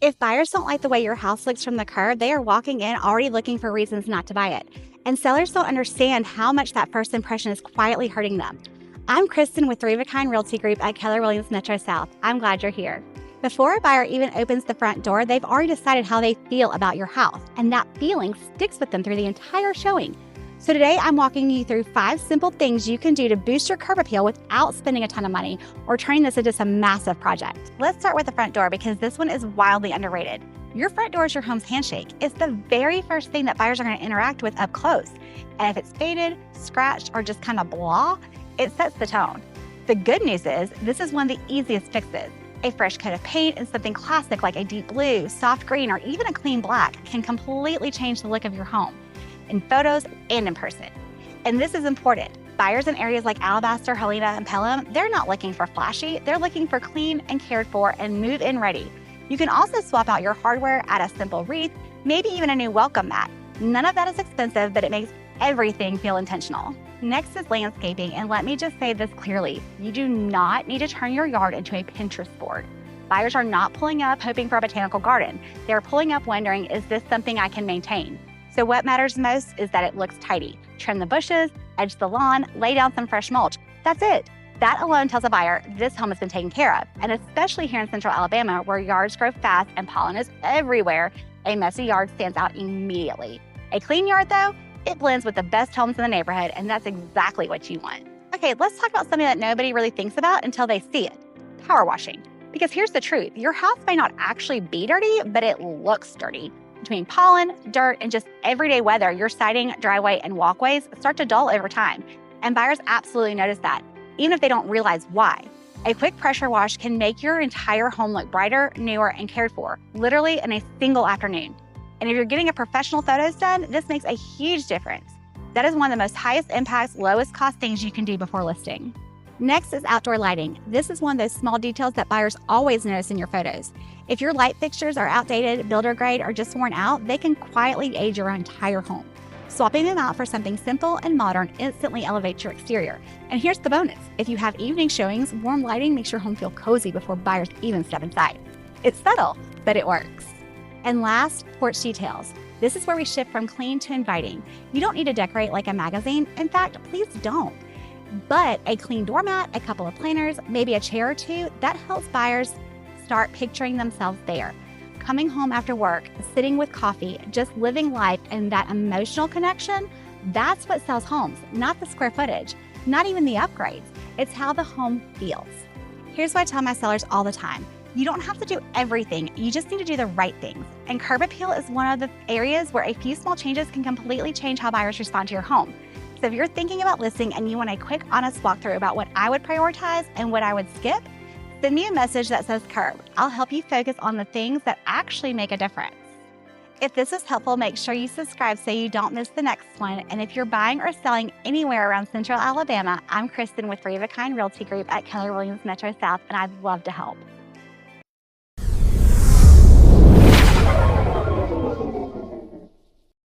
If buyers don't like the way your house looks from the curb, they are walking in already looking for reasons not to buy it. And sellers don't understand how much that first impression is quietly hurting them. I'm Kristen with Three of a Kind Realty Group at Keller Williams Metro South. I'm glad you're here. Before a buyer even opens the front door, they've already decided how they feel about your house, and that feeling sticks with them through the entire showing. So today I'm walking you through 5 simple things you can do to boost your curb appeal without spending a ton of money or turning this into some massive project. Let's start with the front door because this one is wildly underrated. Your front door is your home's handshake. It's the very first thing that buyers are going to interact with up close. And if it's faded, scratched, or just kind of blah, it sets the tone. The good news is this is one of the easiest fixes. A fresh coat of paint and something classic like a deep blue, soft green, or even a clean black can completely change the look of your home, in photos and in person. And this is important. Buyers in areas like Alabaster, Helena, and Pelham, they're not looking for flashy, they're looking for clean and cared for and move-in ready. You can also swap out your hardware, add a simple wreath, maybe even a new welcome mat. None of that is expensive, but it makes everything feel intentional. Next is landscaping, and let me just say this clearly. You do not need to turn your yard into a Pinterest board. Buyers are not pulling up hoping for a botanical garden. They're pulling up wondering, is this something I can maintain? So what matters most is that it looks tidy. Trim the bushes, edge the lawn, lay down some fresh mulch. That's it. That alone tells a buyer this home has been taken care of. And especially here in central Alabama, where yards grow fast and pollen is everywhere, a messy yard stands out immediately. A clean yard, though, it blends with the best homes in the neighborhood, and that's exactly what you want. Okay, let's talk about something that nobody really thinks about until they see it: power washing. Because here's the truth: your house may not actually be dirty, but it looks dirty. Between pollen, dirt, and just everyday weather, your siding, driveway, and walkways start to dull over time. And buyers absolutely notice that, even if they don't realize why. A quick pressure wash can make your entire home look brighter, newer, and cared for, literally in a single afternoon. And if you're getting a professional photos done, this makes a huge difference. That is one of the most highest impacts, lowest cost things you can do before listing. Next is outdoor lighting. This is one of those small details that buyers always notice in your photos. If your light fixtures are outdated, builder grade, or just worn out, they can quietly age your entire home. Swapping them out for something simple and modern instantly elevates your exterior. And here's the bonus: if you have evening showings, warm lighting makes your home feel cozy before buyers even step inside. It's subtle, but it works. And last, porch details. This is where we shift from clean to inviting. You don't need to decorate like a magazine. In fact, please don't. But a clean doormat, a couple of planters, maybe a chair or two, that helps buyers start picturing themselves there. Coming home after work, sitting with coffee, just living life, and that emotional connection, that's what sells homes, not the square footage, not even the upgrades. It's how the home feels. Here's what I tell my sellers all the time: you don't have to do everything, you just need to do the right things. And curb appeal is one of the areas where a few small changes can completely change how buyers respond to your home. So if you're thinking about listing and you want a quick, honest walkthrough about what I would prioritize and what I would skip, send me a message that says curb. I'll help you focus on the things that actually make a difference. If this was helpful, make sure you subscribe so you don't miss the next one. And if you're buying or selling anywhere around central Alabama, I'm Kristen with Three of a Kind Realty Group at Keller Williams Metro South, and I'd love to help.